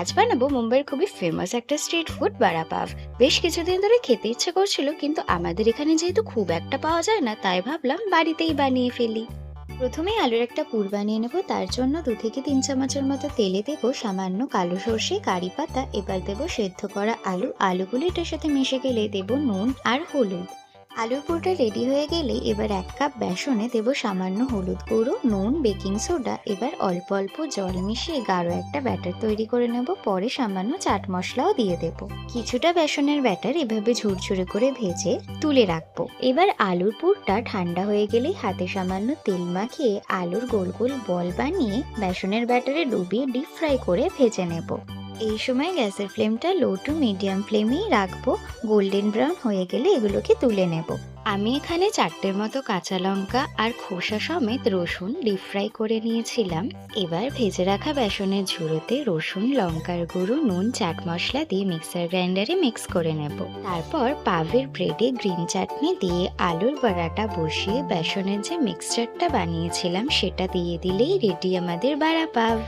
আজ বানাবো মুম্বাইয়ের খুবই ফেমাস একটা স্ট্রিট ফুড বাড়া পাভ। বেশ কিছুদিন ধরে খেতে ইচ্ছে করছিল, কিন্তু আমাদের এখানে যেহেতু খুব একটা পাওয়া যায় না, তাই ভাবলাম বাড়িতেই বানিয়ে ফেলি। প্রথমেই আলুর একটা পুর বানিয়ে নেবো। তার জন্য 2 থেকে 3 চামচের মতো তেলে দেবো সামান্য কালো সর্ষে, কারি পাতা। এবার দেবো সেদ্ধ করা আলুগুলো এটার সাথে মিশে গেলে দেবো নুন আর হলুদ। আলুর পুরটা রেডি হয়ে গেলে এবার 1 কাপ বেসনে দেবো সামান্য হলুদ গুঁড়ো, নুন, বেকিং সোডা। এবার অল্প অল্প জল মিশিয়ে গাঢ় একটা ব্যাটার তৈরি করে নেব। পরে সামান্য চাট মশলাও দিয়ে দেব। কিছুটা বেসনের ব্যাটার এভাবে ঝুরঝুরে করে ভেজে তুলে রাখবো। এবার আলুর পুরটা ঠান্ডা হয়ে গেলেই হাতে সামান্য তেল মাখিয়ে আলুর গোল গোল বল বানিয়ে বেসনের ব্যাটারে ডুবিয়ে ডিপ ফ্রাই করে ভেজে নেব। এই সময় গ্যাসের ফ্লেমটা লো টু মিডিয়াম ফ্লেমেই রাখবো। গোল্ডেন ব্রাউন হয়ে গেলে এগুলোকে তুলে নেব। আমি এখানে 4টের মতো কাঁচা লঙ্কা আর খোসা সমেত রসুন ডিপ ফ্রাই করে নিয়েছিলাম। এবার ভেজে রাখা বেসনের ঝুড়োতে রসুন, লঙ্কার গুঁড়ো, নুন, চাট মশলা দিয়ে মিক্সার গ্রাইন্ডারে মিক্স করে নেব। তারপর পাভের ব্রেডে গ্রিন চাটনি দিয়ে আলুর বড়াটা বসিয়ে বেসনের যে মিক্সচারটা বানিয়েছিলাম সেটা দিয়ে দিলেই রেডি আমাদের বাড়া পাভ।